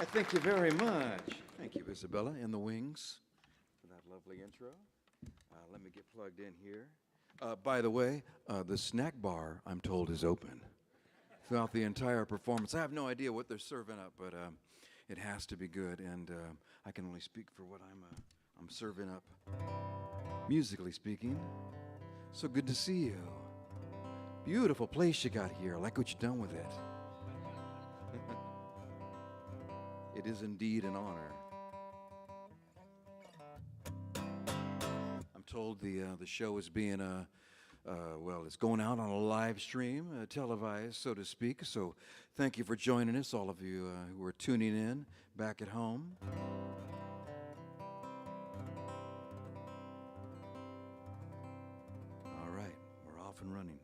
I thank you very much. Thank you, Isabella and the Wings, for that lovely intro. Let me get plugged in here. By the way, the snack bar, I'm told, is open throughout the entire performance. I have no idea what they're serving up, but it has to be good, and I can only speak for what I'm serving up, musically speaking. So good to see you. Beautiful place you got here. I like what you've done with it. It is indeed an honor. I'm told the show is being well, it's going out on a live stream, televised, so to speak. So thank you for joining us, all of you who are tuning in back at home. All right, we're off and running.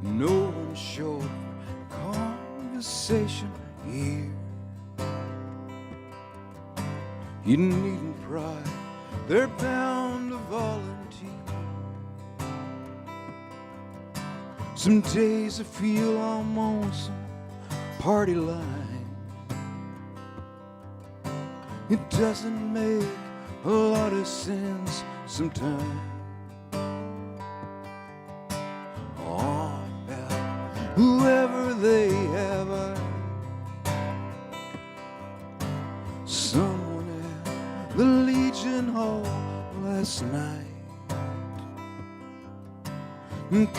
No one short conversation here. You needn't pry, they're bound to volunteer. Some days I feel almost party line. It doesn't make a lot of sense sometimes. Whoever they have, someone at the Legion Hall last night,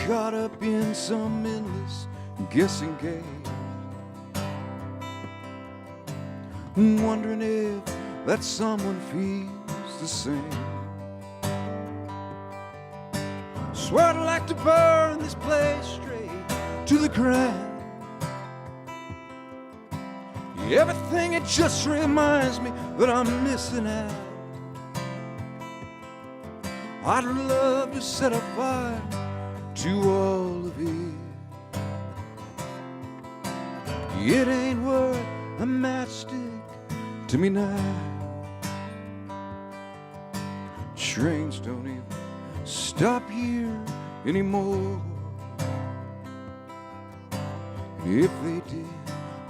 caught up in some endless guessing game, wondering if that someone feels the same. Swear I'd like to burn this place straight to the ground. Everything, it just reminds me that I'm missing out. I'd love to set a fire to all of it. It ain't worth a matchstick to me now. Trains don't even stop here anymore. If they did,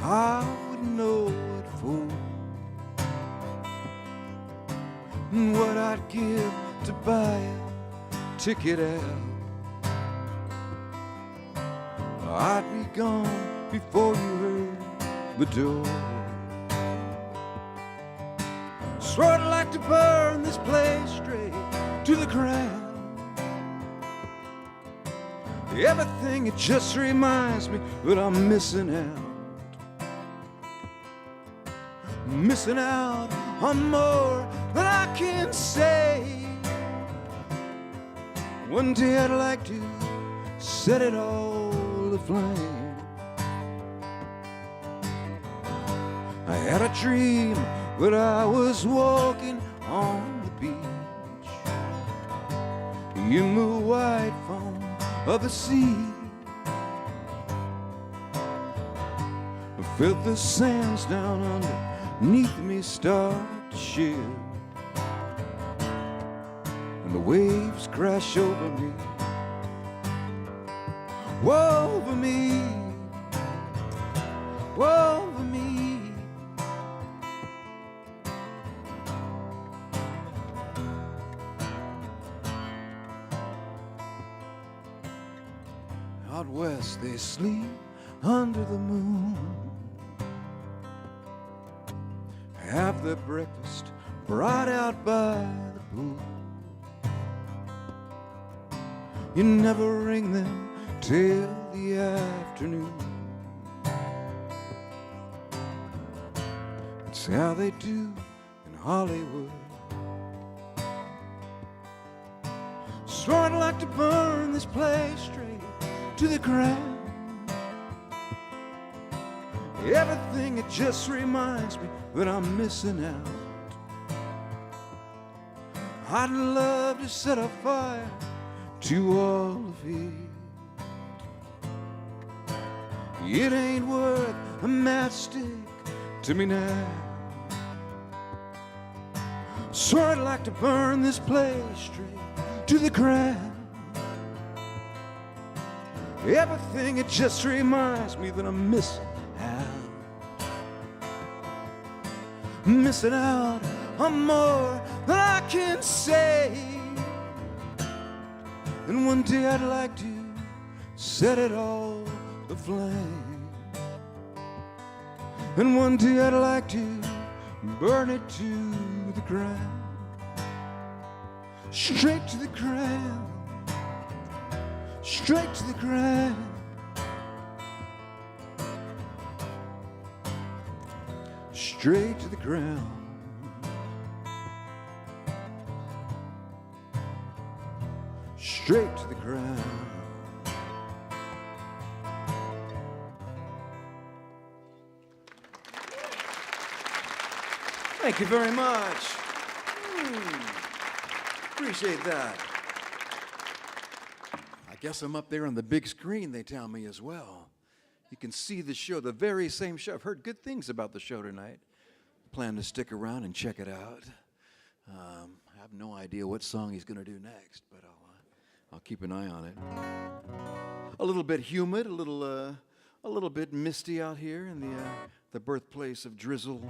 I wouldn't know what for. What I'd give to buy a ticket out. I'd be gone before you heard the door. Swear I'd like to burn this place straight to the ground. Everything, it just reminds me that I'm missing out. Missing out on more than I can say. One day I'd like to set it all aflame. I had a dream that I was walking on the beach in the white foam of the sea. I felt the sands down underneath me start to shift, and the waves crash over me, over me, over me. Out west they sleep under the moon, have their breakfast brought out by the pool. You never ring them till the afternoon. It's how they do in Hollywood. So I'd like to burn this place straight to the ground. Everything, it just reminds me that I'm missing out. I'd love to set a fire to all of it. It ain't worth a matchstick to me now. Swear I'd like to burn this place straight to the ground. Everything, it just reminds me that I'm missing out. Missing out on more than I can say. And one day I'd like to set it all aflame. And one day I'd like to burn it to the ground. Straight to the ground. Straight to the ground. Straight to the ground. Straight to the ground. Thank you very much. Appreciate that. I guess I'm up there on the big screen, they tell me, as well. You can see the show, the very same show. I've heard good things about the show tonight. Plan to stick around and check it out. I have no idea what song he's going to do next, but I'll keep an eye on it. A little bit humid, a little bit misty out here in the birthplace of drizzle,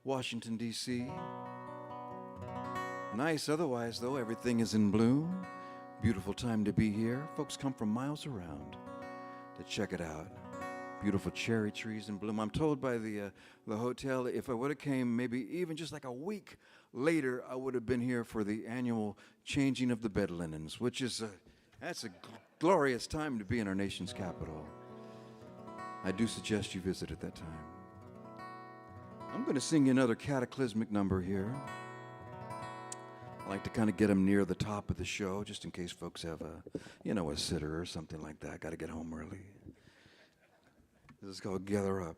Washington, D.C. Nice otherwise, though. Everything is in bloom. Beautiful time to be here. Folks come from miles around to check it out. Beautiful cherry trees in bloom. I'm told by the hotel, if I would have came maybe even just like a week later, I would have been here for the annual changing of the bed linens, which is that's a glorious time to be in our nation's capital. I do suggest you visit at that time. I'm going to sing you another cataclysmic number here. I like to kind of get them near the top of the show, just in case folks have a sitter or something like that. Got to get home early. This is called Gather Up.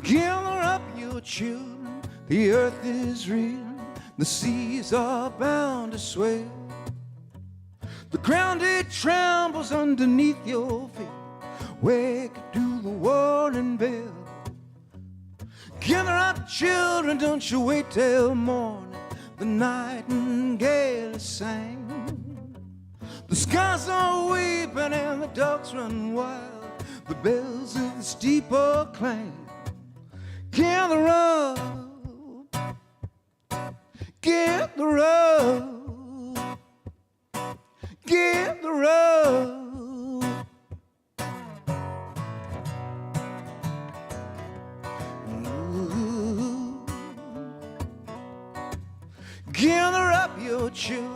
Gather up your children, the earth is real, the seas are bound to swell. The ground, it trembles underneath your feet. Wake to the warning bell. Gather up, children, don't you wait till morning. The nightingale is sang. The skies are weeping and the dogs run wild. The bells of the steeple clang. Gather up, gather up, gather up. Gather up your children,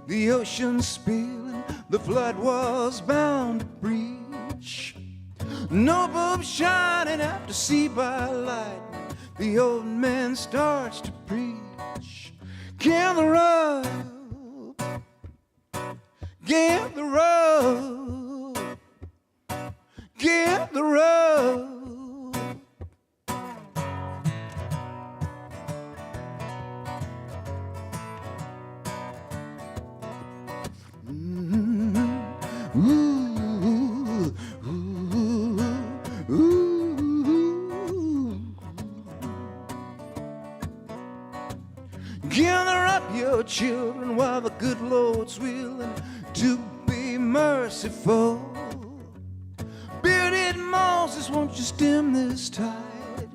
the ocean's spilling, the flood was bound to breach. No bulb shining out to sea by lightning, the old man starts to preach. Gather up, gather up, gather up. Gather up your children while the good Lord's willing to be merciful. Bearded Moses, won't you stem this tide,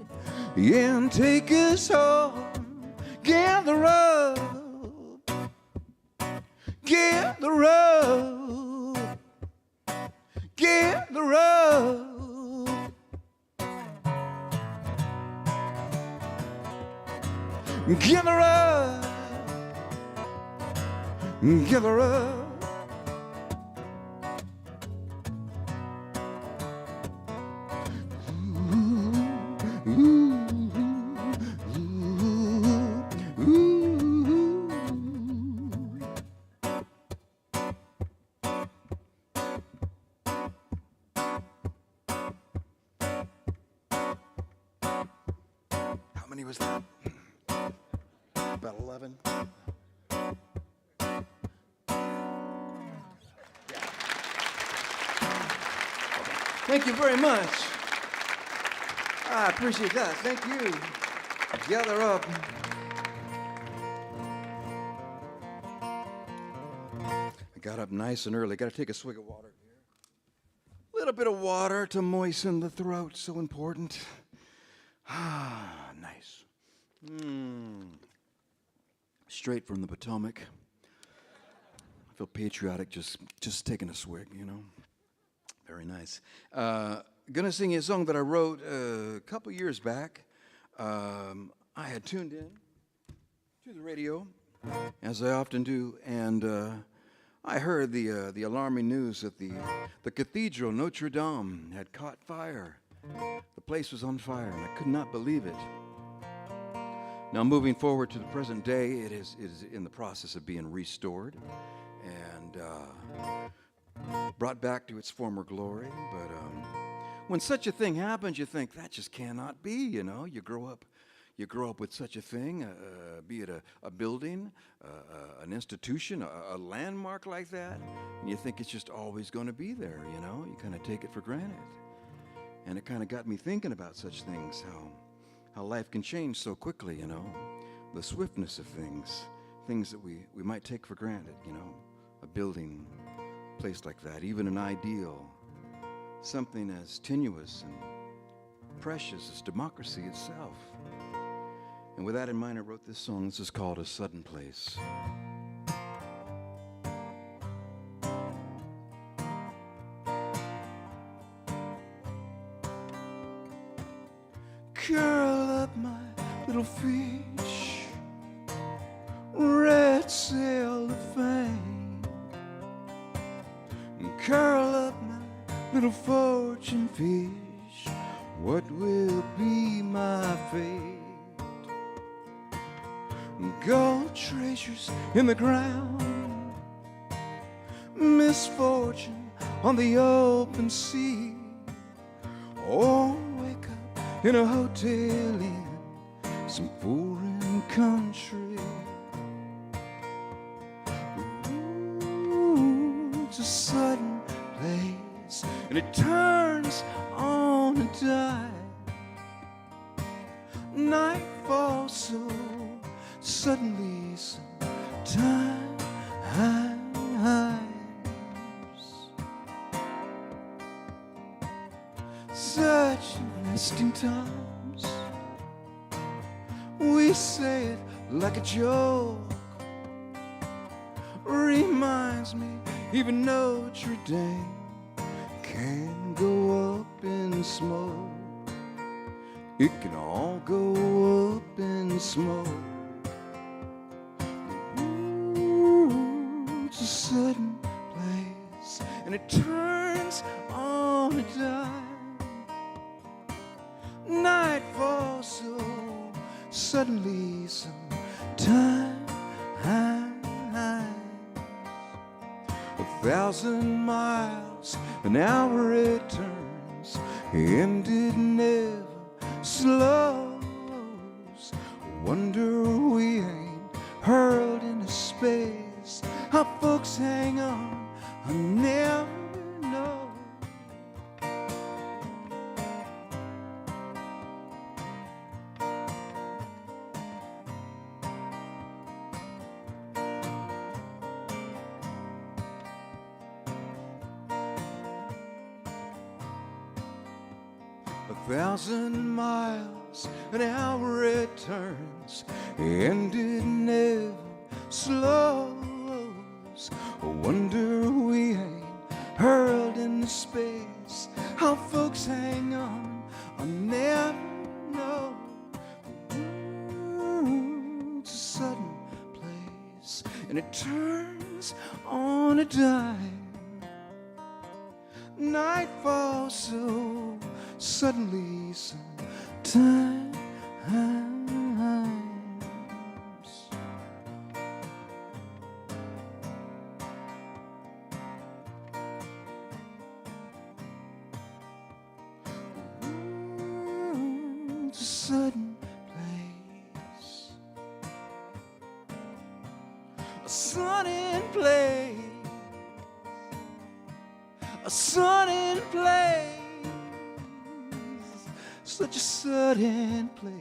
yeah, and take us home. Gather up, gather up, gather up. Gather up, gather up. How many was that? about 11. Thank you very much. I appreciate that. Thank you. Gather up. I got up nice and early. Got to take a swig of water here. A little bit of water to moisten the throat. So important. Ah, nice. Straight from the Potomac. I feel patriotic just taking a swig, you know. Very nice. Gonna sing you a song that I wrote a couple years back. I had tuned in to the radio, as I often do, and I heard the alarming news that the Cathedral Notre Dame had caught fire. The place was on fire, and I could not believe it. Now, moving forward to the present day, it is in the process of being restored and brought back to its former glory. But when such a thing happens, you think that just cannot be. You know, you grow up with such a thing, be it a building, an institution, a landmark like that, and you think it's just always going to be there. You know, you kind of take it for granted, and it kind of got me thinking about such things, how life can change so quickly. You know, the swiftness of things that we might take for granted. You know, a building, place like that, even an ideal, something as tenuous and precious as democracy itself. And with that in mind, I wrote this song. This is called A Sudden Place. Curl up, my little fish, red sail to fame. Curl up, my little fortune fish, what will be my fate? Gold treasures in the ground, misfortune on the open sea. Oh, wake up in a hotel in some foreign country. Ooh, it's a sudden place, and it turns on a dime. Night falls so suddenly, sometimes such nesting times. We say it like a joke. Reminds me even Notre Dame can go up in smoke. It can all go up in smoke. It's a sudden place, and it turns on a dime. Night falls so suddenly, sometimes 1,000 miles an hour it turns, and it never slows. Wonder we ain't hurled into space. How folks hang on, I never know. 1,000 miles an hour it turns, and it never slows. I wonder we ain't hurled into space. How folks hang on, I never know. Ooh, it's a sudden place, and it turns on a dime. Night falls so suddenly, sometimes. 'It's a sudden place. sun in place, a sun in place, such a sudden place.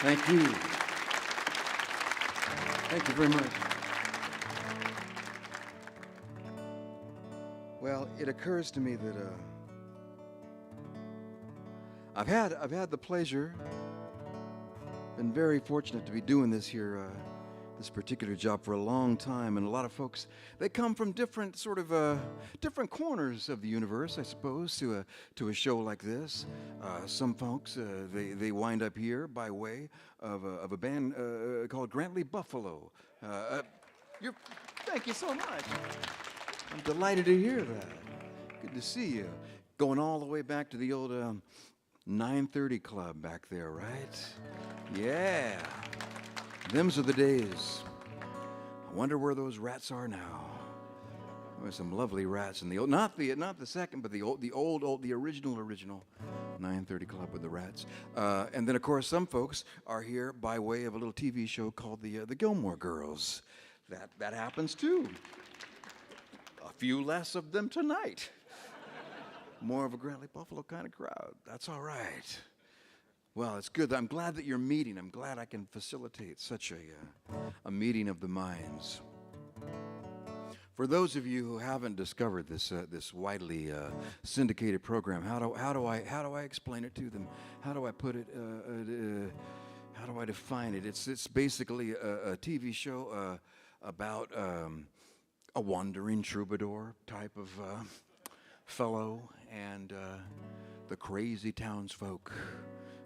Thank you. Thank you very much. Well, it occurs to me that I've had the pleasure, been very fortunate to be doing this here, this particular job for a long time, and a lot of folks, they come from different sort of different corners of the universe, I suppose, to a show like this. Some folks they wind up here by way of a band called Grant-Lee Buffalo. Thank you so much. I'm delighted to hear that. Good to see you. Going all the way back to the old 930 Club back there, right? Yeah. Them's are the days. I wonder where those rats are now. There were some lovely rats in the old, not the second, but the original 930 Club with the rats. And then of course some folks are here by way of a little TV show called the Gilmore Girls. That happens too. A few less of them tonight. More of a Grant-Lee Buffalo kind of crowd. That's all right. Well, it's good. I'm glad that you're meeting. I'm glad I can facilitate such a meeting of the minds. For those of you who haven't discovered this widely syndicated program, how do I explain it to them? How do I put it? How do I define it? It's basically a TV show about a wandering troubadour type of fellow and the crazy townsfolk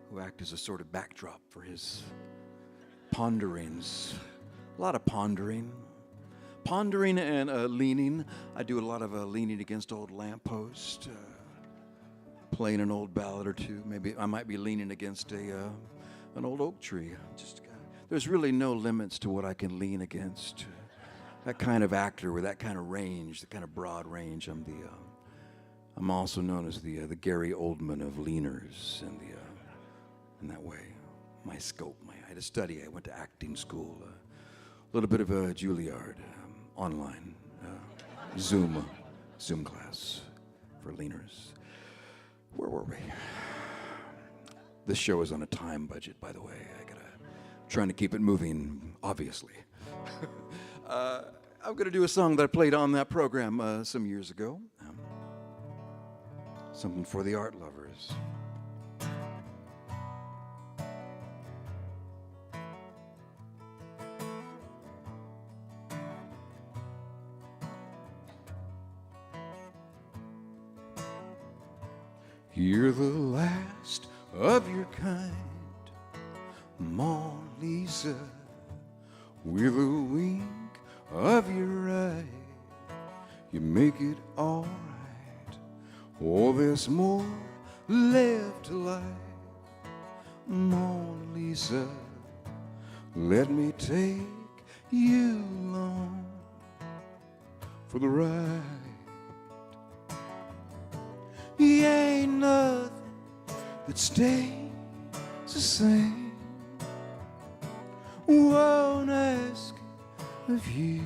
who act as a sort of backdrop for his ponderings. A lot of pondering and leaning. I do a lot of leaning against old lampposts, playing an old ballad or two. Maybe I might be leaning against an old oak tree. There's really no limits to what I can lean against. That kind of actor with that kind of range, the kind of broad range. I'm also known as the Gary Oldman of leaners, and in that way, my scope. I had to study. I went to acting school, a little bit of a Juilliard, online, Zoom class for leaners. Where were we? This show is on a time budget, by the way. Trying to keep it moving, obviously. I'm going to do a song that I played on that program some years ago. Something for the art lovers. You're the last of your kind, Mona Lisa, with a wink of your eye. You make it all right. Oh, there's more left to life, Mona Lisa. Let me take you along for the ride. You ain't nothing that stays the same. Won't ask of you.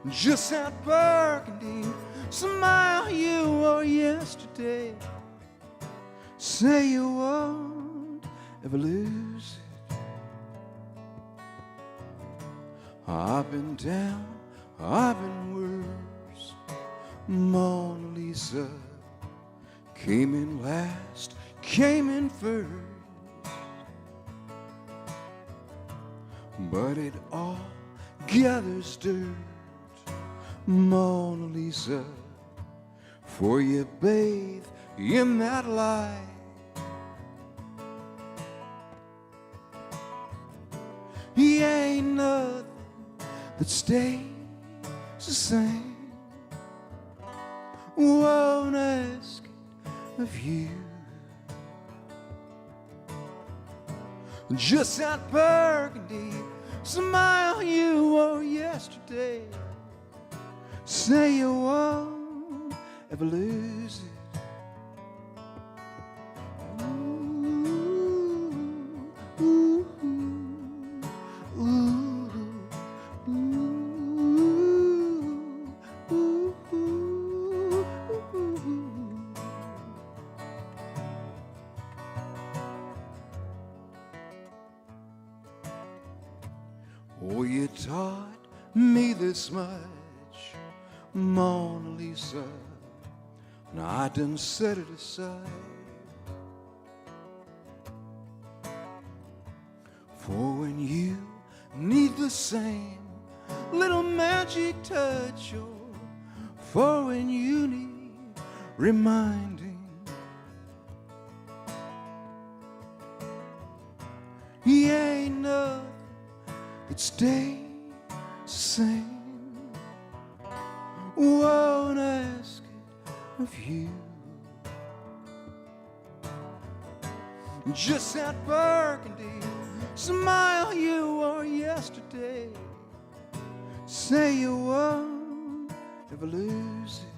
Just out Burgundy, smile you wore yesterday. Say you won't ever lose it. I've been down, I've been worse. Mona Lisa came in last, came in first. But it all gathers dirt, Mona Lisa, for you bathe in that light. He ain't nothing that stays the same. Won't ask of you. Just that burgundy smile you wore yesterday. Say you won't ever lose it. Oh, you taught me this much, Mona Lisa. Now I done set it aside. For when you need the same little magic touch, or for when you need reminding, he ain't nothing that stays the same. Won't ask it of you. Just that burgundy smile you wore yesterday, say you won't ever lose it.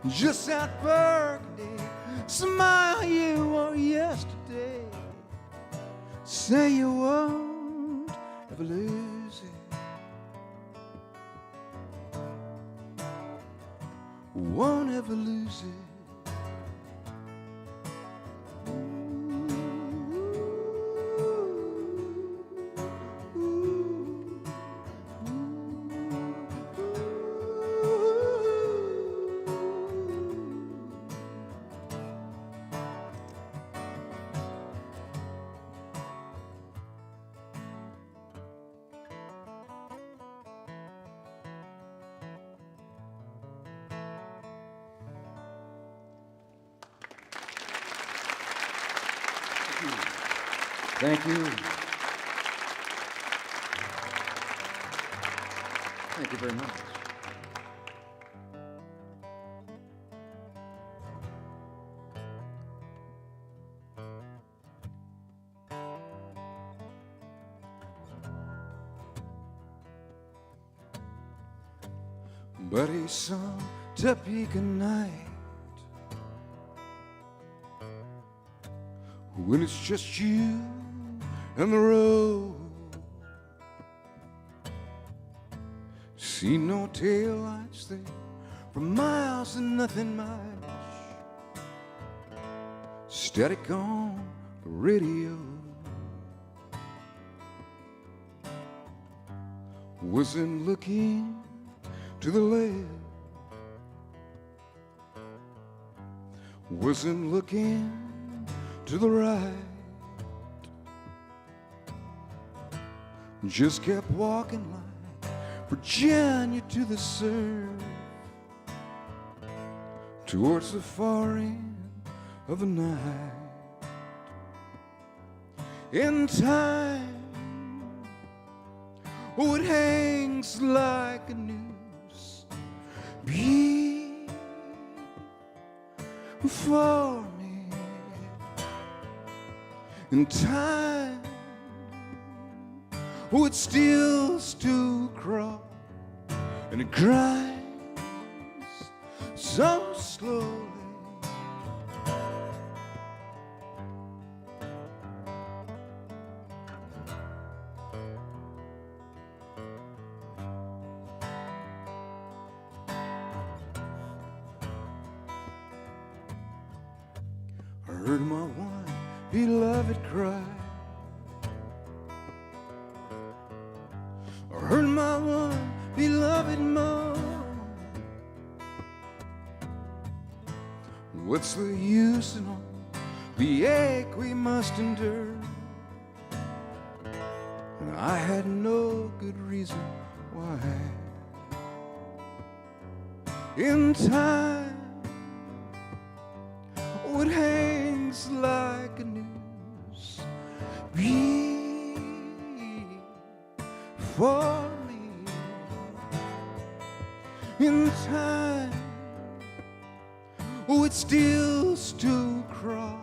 Just that burgundy smile you wore yesterday, say you won't ever lose it. Won't ever lose it. Thank you. Thank you very much. But it's some Topeka night when it's just you and the road. See no taillights there for miles and nothing much. Static on the radio. Wasn't looking to the left. Wasn't looking to the right. Just kept walking like Virginia to the surf, towards the far end of the night. In time, oh, it hangs like a noose before me. In time, oh, it steals to crawl, and it grinds so slowly. I heard my one beloved cry. I heard my one beloved moan. What's the use in all the ache we must endure? And I had no good reason why. In time, oh, it hangs like a noose before me. In time, oh, it steals to crawl,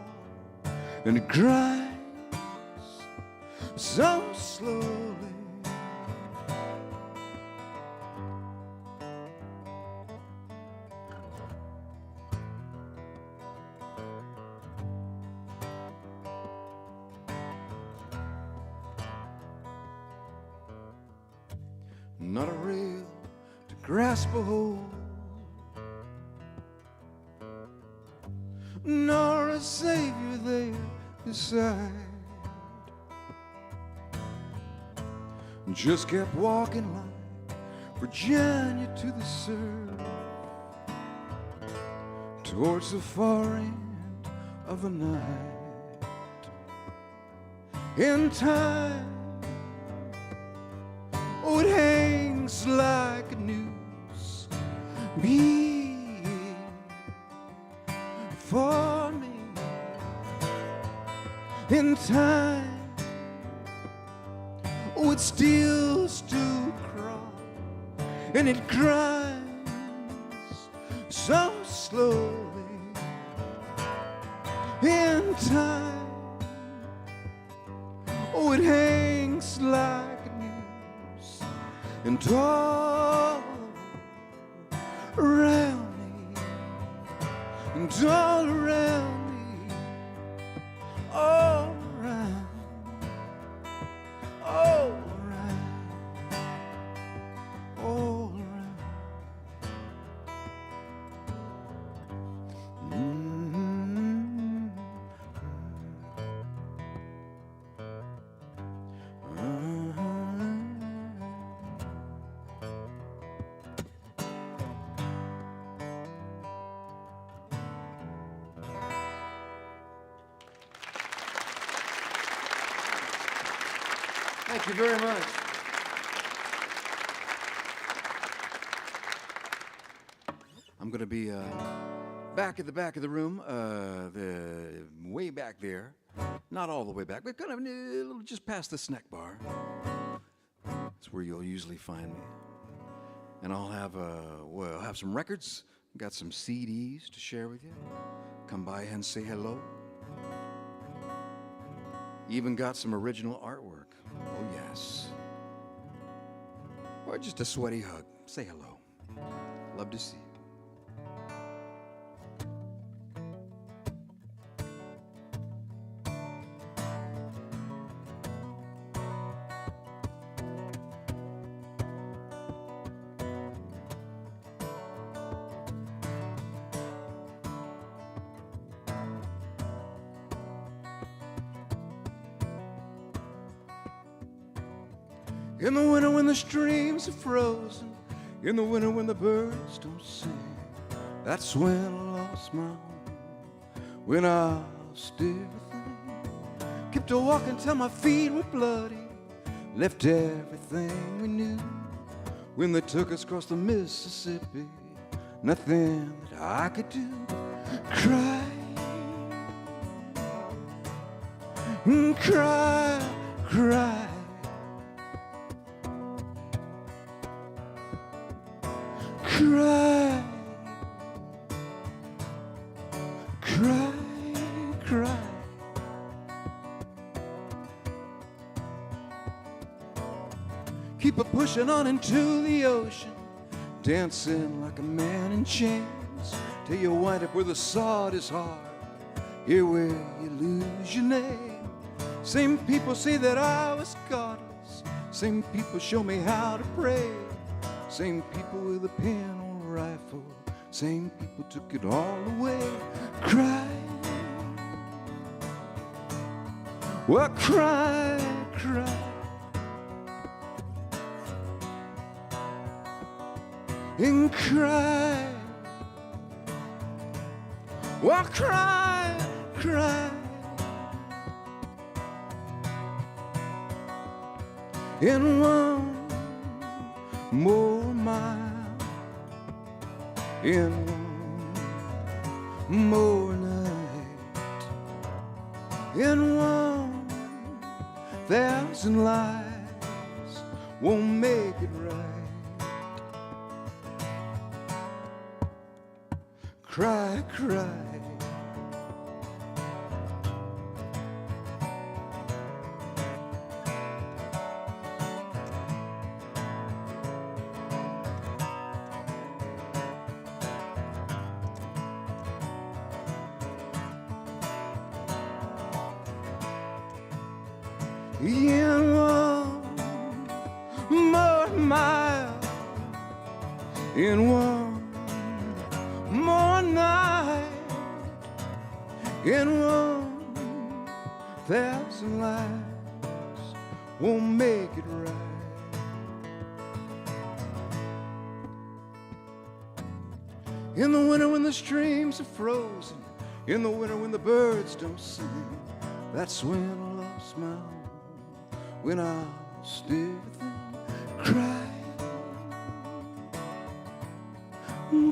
and it grinds so slowly. not a rail to grasp a hold, nor a savior there beside. Just kept walking like Virginia to the surf, towards the far end of the night. In time, oh, it hangs like a noose for me. In time, oh, it steals to crawl, and it grinds so slowly. In time, oh, it hangs like a noose, and all around me, and all around me, all around, all around, all around. Thank you very much. I'm going to be back at the back of the room, the way back there. Not all the way back, but kind of a little just past the snack bar. That's where you'll usually find me. And I'll have well, I'll have some records, got some CDs to share with you. Come by and say hello. Even got some original artwork. Oh, yes. Or just a sweaty hug. Say hello. Love to see you. In the winter when the streams are frozen, in the winter when the birds don't sing, that's when I lost my home, when I lost everything. Kept a walking till my feet were bloody, left everything we knew. When they took us across the Mississippi, nothing that I could do. Cry, cry, cry. Cry, cry, cry. Keep a pushing on into the ocean, dancing like a man in chains, till you wind up where the sod is hard, here where you lose your name. Same people say that I was godless, same people show me how to pray. Same people with a pen or a rifle, same people took it all away. Cry, well, cry, cry. And cry, well, cry, cry. In one more mile, in one more night, in 1,000 lives won't make it right. Cry, cry. In 1 more mile, in one more night, in 1,000 lives won't make it right. In the winter when the streams are frozen, in the winter when the birds don't sing, that's when I lost my home, when I stood and cried,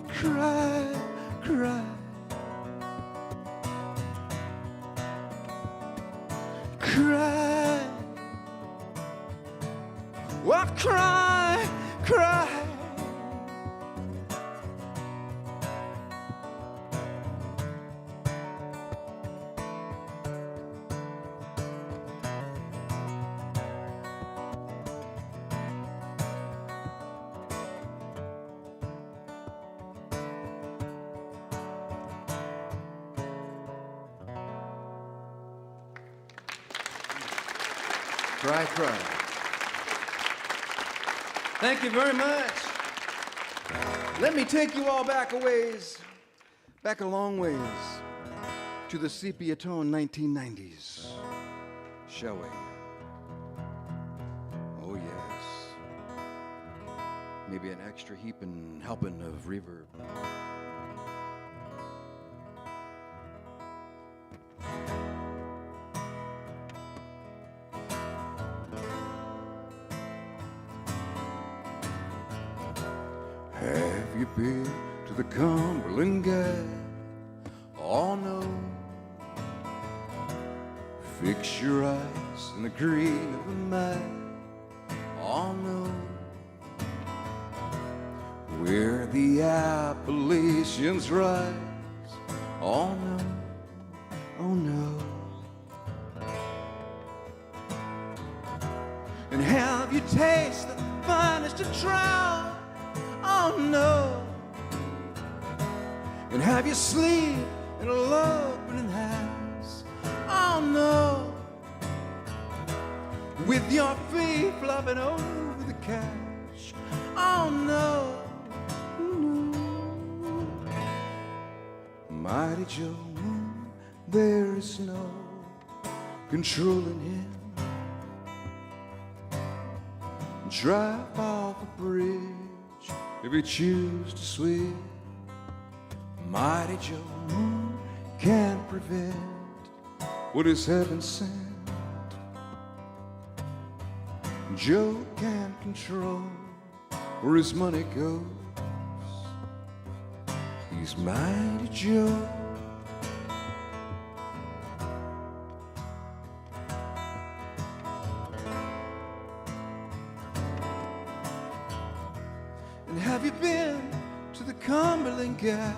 cried, cried, cried. Well, cry, cry. Cry, cry. Thank you very much. Let me take you all back a ways, back a long ways, to the sepia tone 1990s, shall we? Oh yes. Maybe an extra heaping, helping of reverb. Have you been to the Cumberland Gap? Oh no. Fix your eyes in the green of the map. Oh no. Where the Appalachians rise. Oh no. Oh no. And have you tasted the finest of trout? Oh no. And have you sleep in a loving house? Oh no. With your feet flopping over the couch? Oh no. No. Mighty Joe Moon, there is no controlling him. Drive off a bridge if you choose to swim. Mighty Joe Moon can't prevent what is heaven sent. Joe can't control where his money goes. He's Mighty Joe. And have you been to the Cumberland Gap?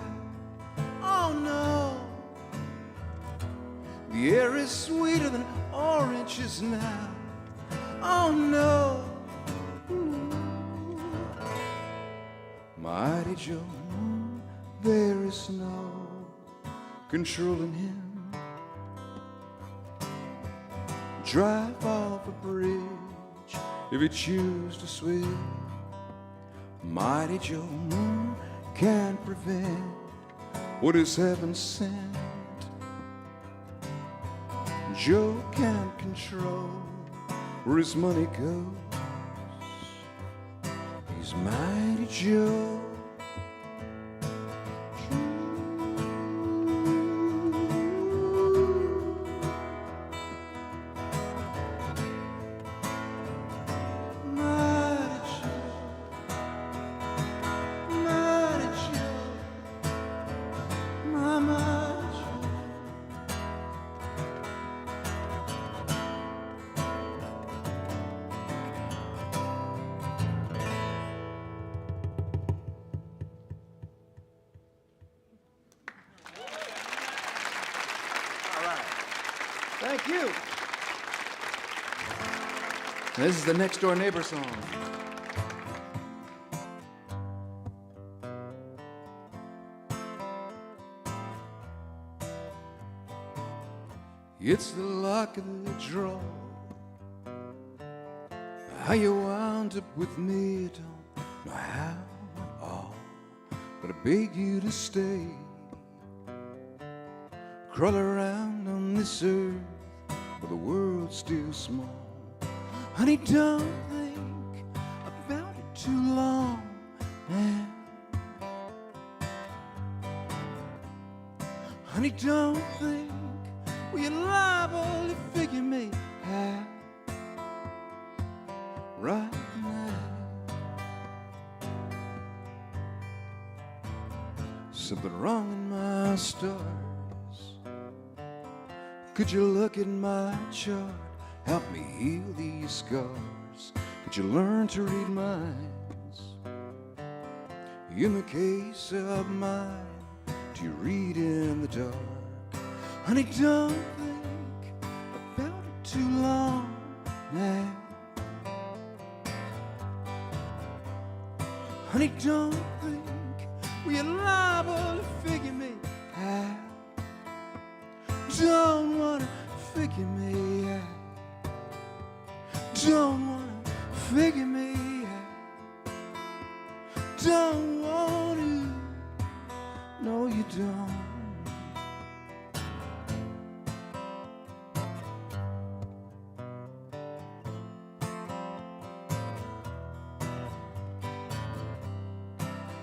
Oh no. The air is sweeter than oranges now. Oh no. Mighty Joe, there is no controlling him. Drive off a bridge if you choose to swim. Mighty Joe Moon can't prevent what is heaven sent. Joe can't control where his money goes. He's Mighty Joe. Thank you. This is the Next Door Neighbor song. It's the luck of the draw. How you wound up with me, don't know how at all. but I beg you to stay. Crawl around on this earth, but the world's still small. Honey, don't think about it too long, man. Honey, don't think we're liable to figure me out right now. Something wrong in my stars. Could you look at my chart? Help me heal these scars. Could you learn to read minds? In the case of mine, do you read in the dark? Honey, don't think about it too long now. Honey, don't think we're liable to figure me out. Don't wanna figure me out. Don't wanna figure me out. Don't want to. No, you don't.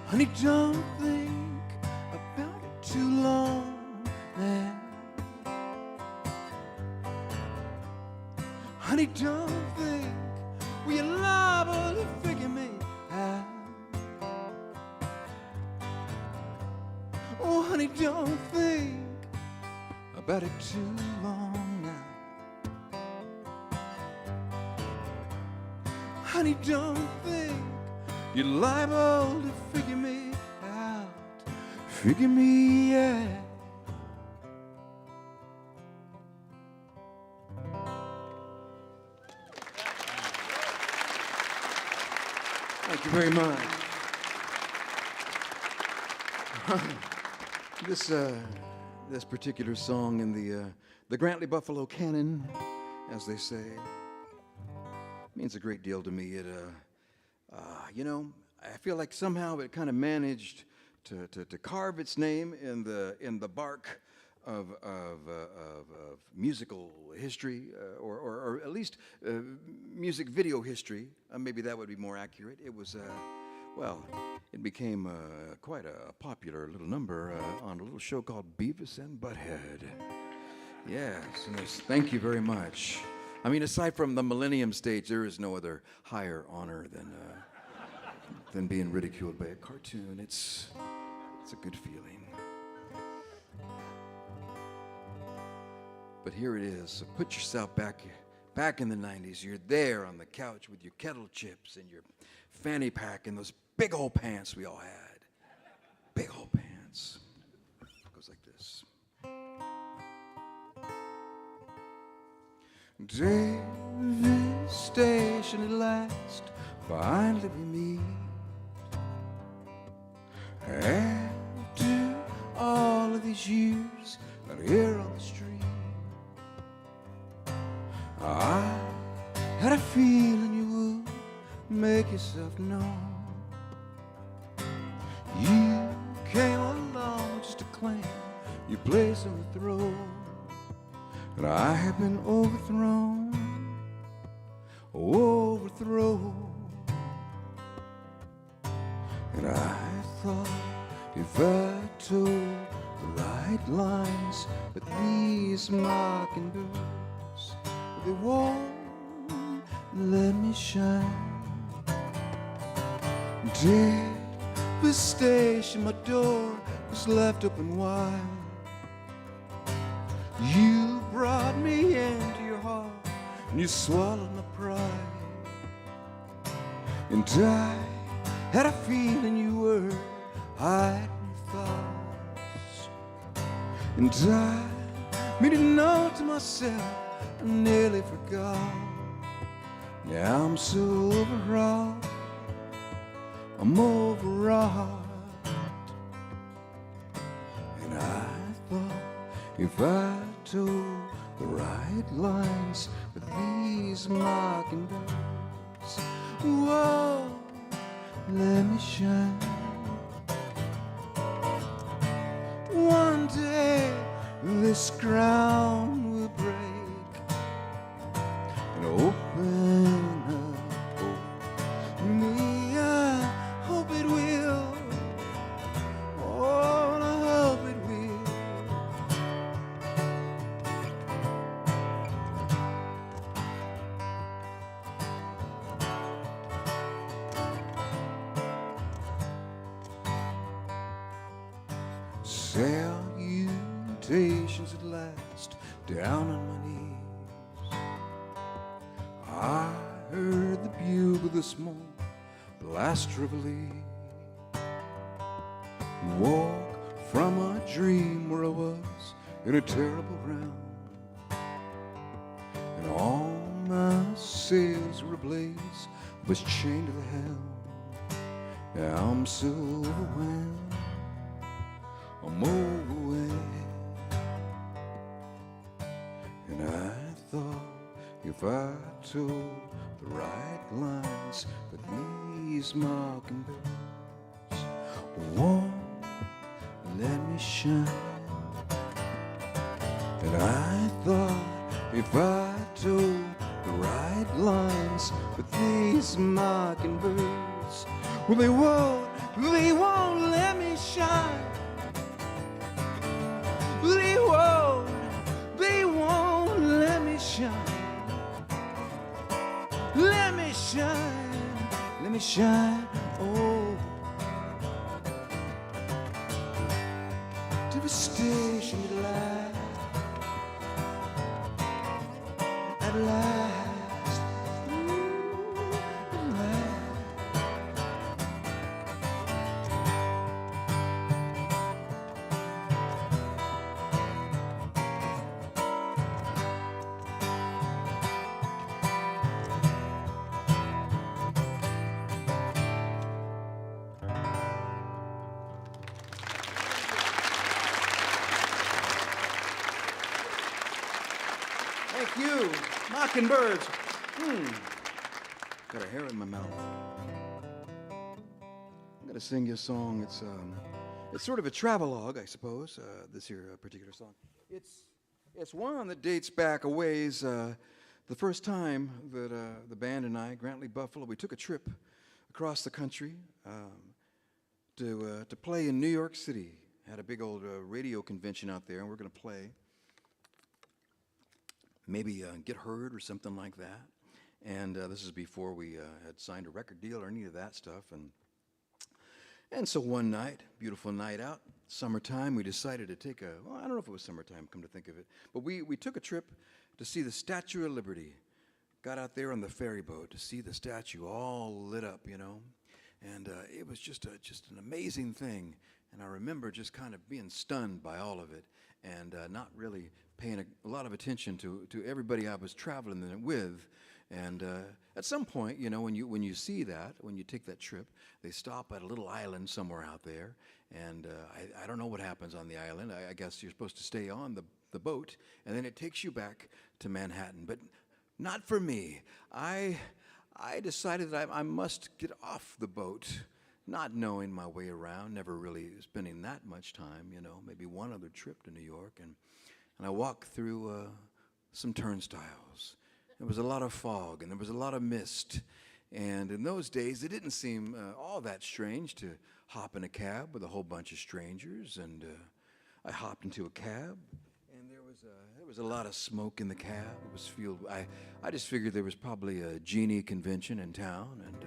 Honey, don't think about it too long now. Honey, don't think we're liable to figure me out. Oh, honey, don't think about it too long now. Honey, don't think you're liable to figure me out. Figure me out. Thank you very much. This particular song in the Grant-Lee Buffalo canon, as they say, means a great deal to me. It, you know, I feel like somehow it kind of managed to carve its name in the bark of musical history, or at least music video history. Maybe that would be more accurate. It was, well, it became quite a popular little number on a little show called Beavis and Butthead. Yes, thank you very much. I mean, aside from the Millennium Stage, there is no other higher honor than being ridiculed by a cartoon. It's a good feeling. But here it is. So put yourself back in the 90s. You're there on the couch with your kettle chips and your fanny pack and those big old pants we all had. Big old pants. It goes like this. Devastation at last, finally we meet. After all of these years out here on the street, I had a feeling you would make yourself known. You came along just to claim your place on the throne, and I have been overthrown. And I thought if I told the right lines, but these mockingbirds, they won't let me shine. Devastation, my door was left open wide. You brought me into your heart, and you swallowed my pride. And I had a feeling you were hiding your thoughts. And I made a note to myself, I nearly forgot. Now I'm so overwrought, I'm overwrought. And I thought if I told the right lines with these mockingbirds, whoa, let me shine. this ground will break and open up. Oh, me, I hope it will. Oh, I hope it will. Salutations at last, down on my knees. I heard the bugle this morning, blast Reveille. Woke from a dream where I was in a terrible round, and all my sails were ablaze, was chained to the helm. Now I'm so overwhelmed, I'm overwhelmed. And I thought if I told the right lines that these mockingbirds won't let me shine. And I thought if I told the right lines with these mockingbirds, well, they won't let me shine. They won't let me shine. Let me shine, oh. Devastation at last, at last. Thank you, Mockingbirds. Got a hair in my mouth. I'm gonna sing you a song. It's sort of a travelogue, I suppose. This here particular song. It's one that dates back a ways. The first time that the band and I, Grant-Lee Buffalo, we took a trip across the country to play in New York City. Had a big old radio convention out there, and we're gonna play. Maybe get heard or something like that. And this is before we had signed a record deal or any of that stuff. And so one night, beautiful night out, summertime, we decided to take well, I don't know if it was summertime, come to think of it, but we took a trip to see the Statue of Liberty. Got out there on the ferry boat to see the statue all lit up, you know. And it was just an amazing thing. And I remember just kind of being stunned by all of it and not really paying a lot of attention to everybody I was traveling with. And at some point, you know, when you see that, when you take that trip, they stop at a little island somewhere out there. And I don't know what happens on the island. I guess you're supposed to stay on the boat, and then it takes you back to Manhattan. But not for me. I decided that I must get off the boat, not knowing my way around, never really spending that much time, you know, maybe one other trip to New York. And I walked through some turnstiles. There was a lot of fog, and there was a lot of mist. And in those days, it didn't seem all that strange to hop in a cab with a whole bunch of strangers. And I hopped into a cab, and there was a lot of smoke in the cab. It was filled. I just figured there was probably a genie convention in town, and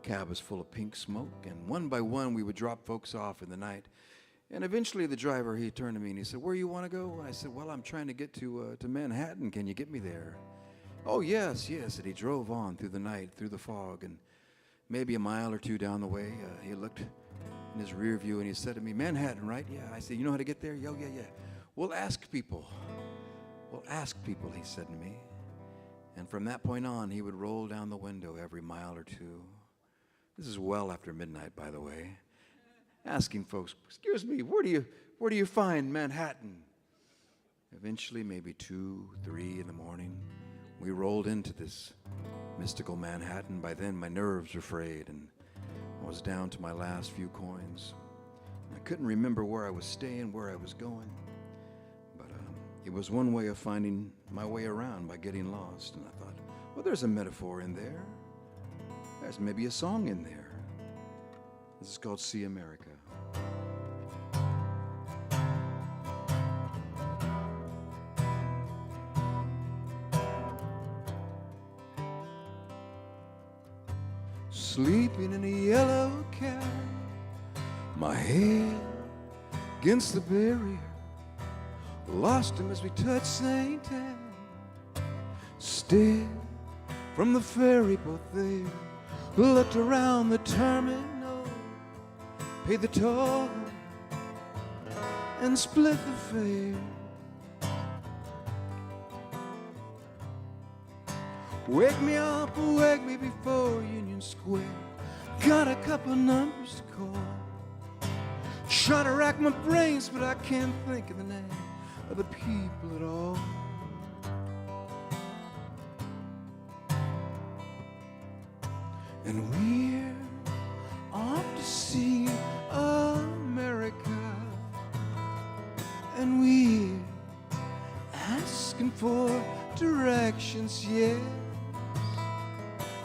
cab was full of pink smoke. And one by one, we would drop folks off in the night. And eventually the driver, he turned to me and he said, "Where you want to go?" And I said, "Well, I'm trying to get to Manhattan. Can you get me there?" "Oh, yes, yes." And he drove on through the night, through the fog, and maybe a mile or two down the way, he looked in his rear view and he said to me, "Manhattan, right?" "Yeah." I said, "You know how to get there?" "Yeah, yeah. We'll ask people." "We'll ask people," he said to me. And from that point on, he would roll down the window every mile or two. This is well after midnight, by the way. Asking folks, "Excuse me, where do you find Manhattan?" Eventually, maybe 2, 3 in the morning, we rolled into this mystical Manhattan. By then, my nerves were frayed, and I was down to my last few coins. I couldn't remember where I was staying, where I was going, but It was one way of finding my way around by getting lost. And I thought, well, there's a metaphor in there. There's maybe a song in there. This is called See America. Sleeping in a yellow cab, my head against the barrier, lost him as we touched St. Anne. Stared from the ferry boat there, looked around the terminal, paid the toll and split the fare. Wake me up, wake me before Union Square. Got a couple numbers to call. Try to rack my brains, but I can't think of the name of the people at all. And we're off to see America, and we're asking for directions, yeah.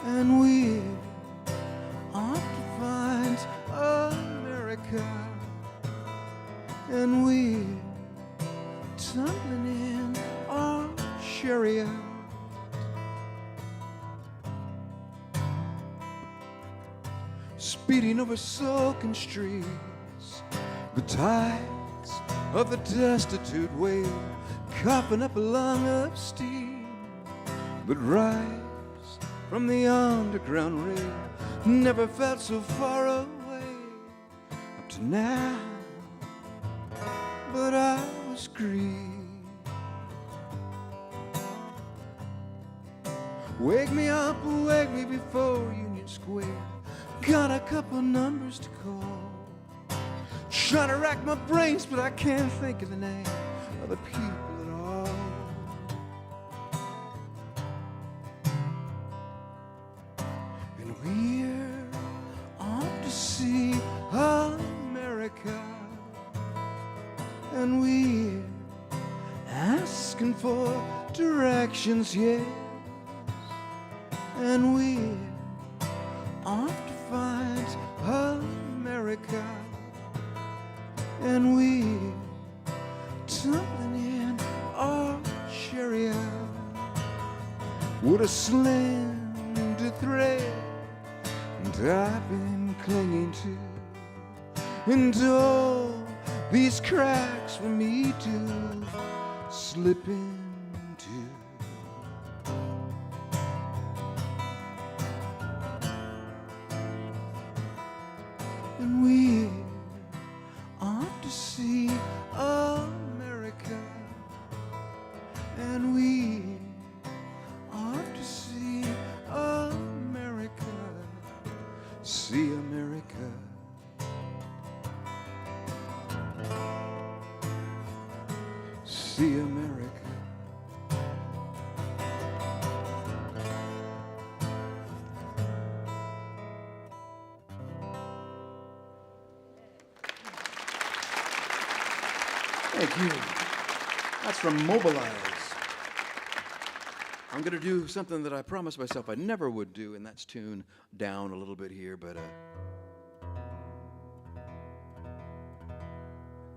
And we're off to find America, and we're tumbling in our chariot. Speeding over sulking streets, the tides of the destitute wail, coughing up a lung of steam that rise from the underground rail. Never felt so far away up to now, but I was grieved. Wake me up, wake me before Union Square. Got a couple numbers to call. Try to rack my brains, but I can't think of the name of the people at all. And we're off to see America, and we're asking for directions, yes. And we're off to find America, and we're tumbling in our chariot. What a slender thread, and I've been clinging to, and all these cracks for me to slip into. And we're off to see America, and we're off to see America, see America. See America. Thank you. That's from Mobilize. I'm going to do something that I promised myself I never would do, and that's tune down a little bit here, but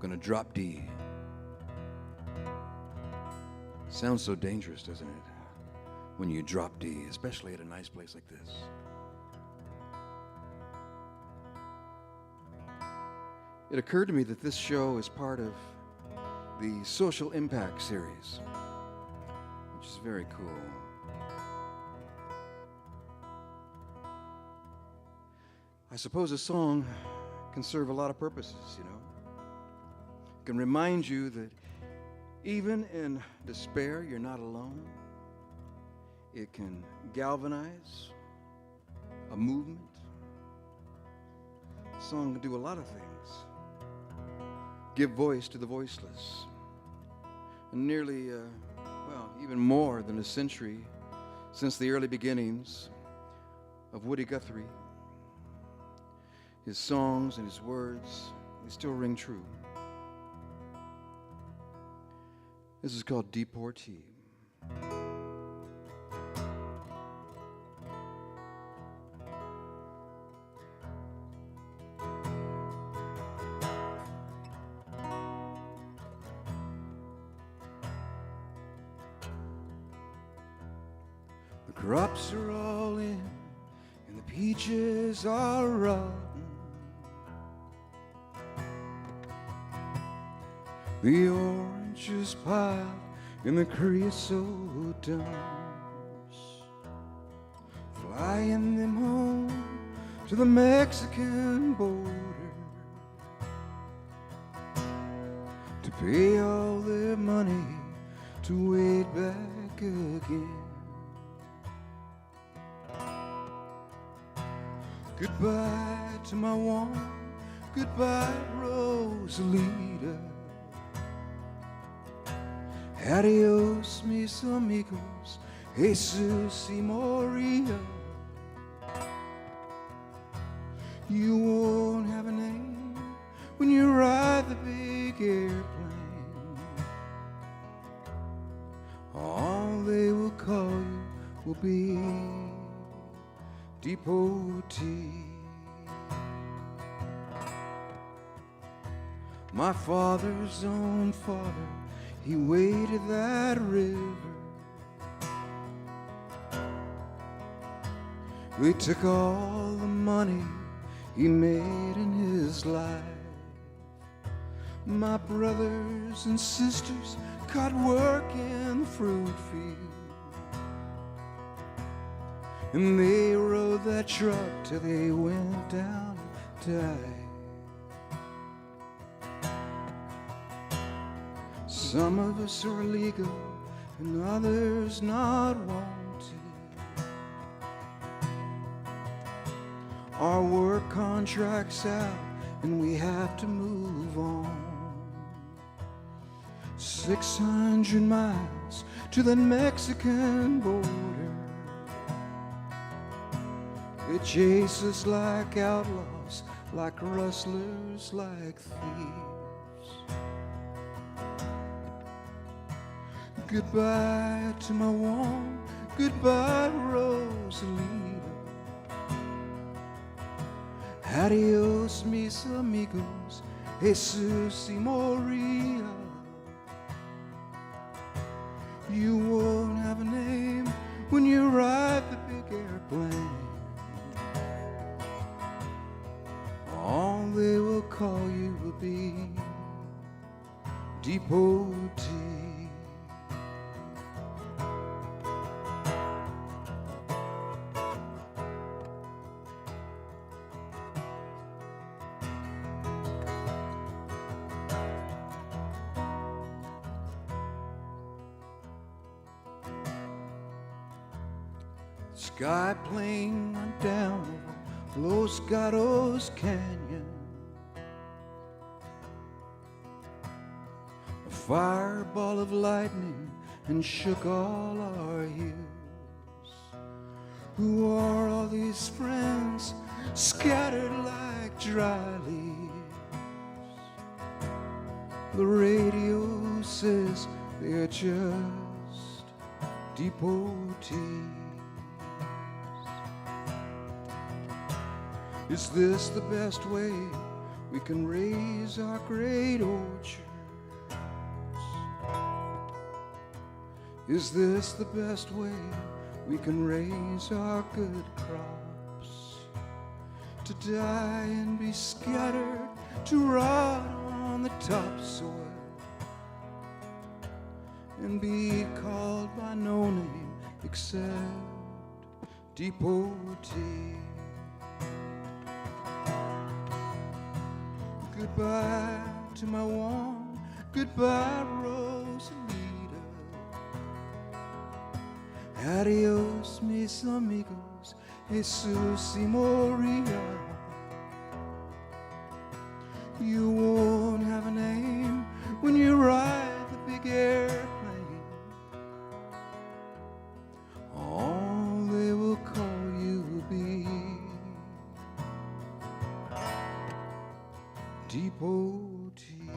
going to drop D. Sounds so dangerous, doesn't it? When you drop D, especially at a nice place like this. It occurred to me that this show is part of the Social Impact series, which is very cool. I suppose a song can serve a lot of purposes, you know. It can remind you that even in despair, you're not alone. It can galvanize a movement. A song can do a lot of things. Give voice to the voiceless. And nearly, even more than a century since the early beginnings of Woody Guthrie, his songs and his words, they still ring true. This is called Deportee. The crops are all in and the peaches are rotten. The oranges piled in the creosote dumps, flying them home to the Mexican border to pay all their money to wade back again. Goodbye to my one, goodbye Rosalita. Adios, mis amigos, Jesus y Maria. You won't have a name when you ride the big airplane. All they will call you will be Deportee. My father's own father, he waded that river. They took all the money he made in his life. My brothers and sisters got work in the fruit field, and they rode that truck till they went down and died. Some of us are legal and others not wanted. Our work contract's out and we have to move on. 600 miles to the Mexican border. They chase us like outlaws, like rustlers, like thieves. Goodbye to my one, goodbye Rosalita. Adios, mis amigos, Jesus y Maria. You won't have a name when you ride the big airplane. All they will call you will be Deportee. Sky plane went down over Los Gatos Canyon. A fireball of lightning and shook all our hills. Who are all these friends scattered like dry leaves? The radio says they're just deportees. Is this the best way we can raise our great orchards? Is this the best way we can raise our good crops? To die and be scattered, to rot on the topsoil, and be called by no name except deportee. Goodbye to my one, goodbye Rosalita. Adios, mis amigos, Jesus y Maria. You won't have a name when you ride the big airplane. All they will call you will be Deportee.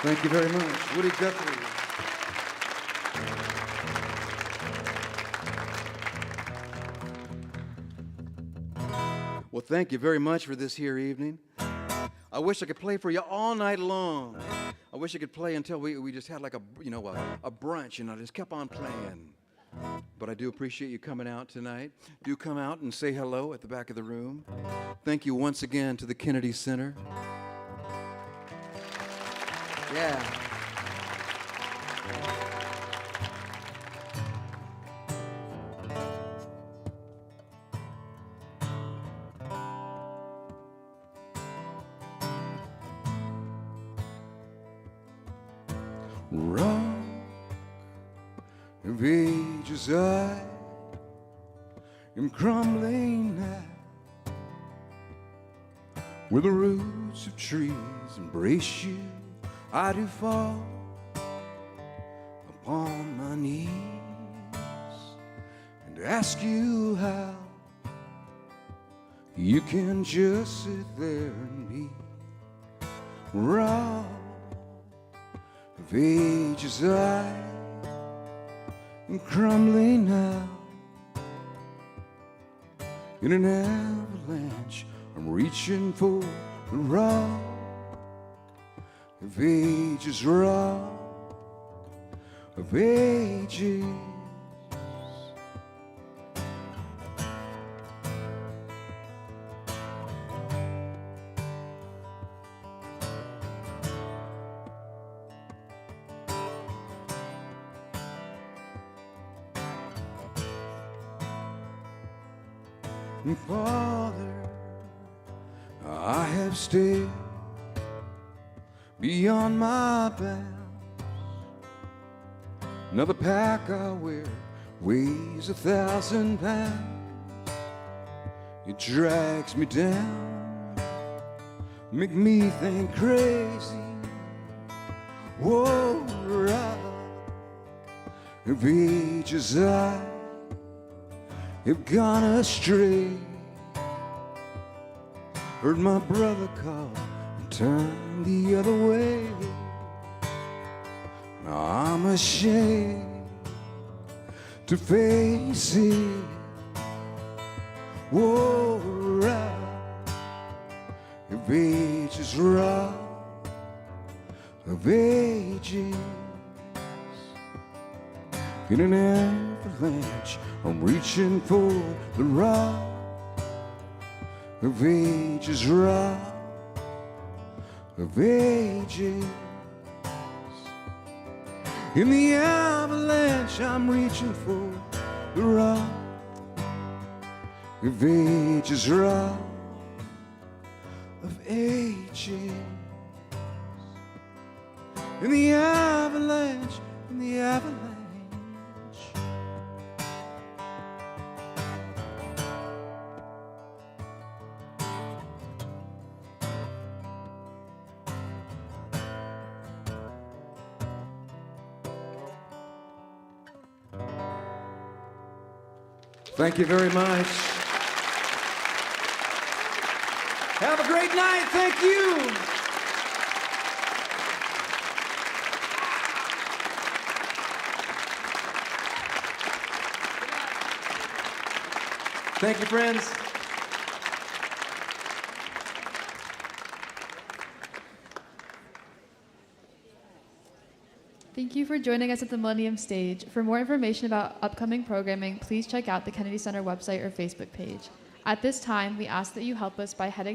Thank you very much. Woody Guthrie. Well, thank you very much for this here evening. I wish I could play for you all night long. I wish I could play until we just had like a brunch and I just kept on playing. But I do appreciate you coming out tonight. Do come out and say hello at the back of the room. Thank you once again to the Kennedy Center. Yeah. Rock of ages, I am crumbling now, where the roots of trees embrace you. I do fall upon my knees and ask you how you can just sit there and be rock of ages. I am crumbling now in an avalanche. I'm reaching for the rock of ages, rock of ages. And Father, I have stayed beyond my bounds. Another pack I wear weighs 1,000 pounds. It drags me down, make me think crazy. Whoa, rock of ages, I have gone astray. Heard my brother call and turned the other way. Now I'm ashamed to face it. Whoa, rock of ages, rock of ages. In an avalanche, I'm reaching for the rock of ages, rock of ages. In the avalanche, I'm reaching for the rock of ages, rock of ages. In the avalanche, in the avalanche. Thank you very much. Have a great night. Thank you. Thank you, friends. Thank you for joining us at the Millennium Stage. For more information about upcoming programming, please check out the Kennedy Center website or Facebook page. At this time, we ask that you help us by heading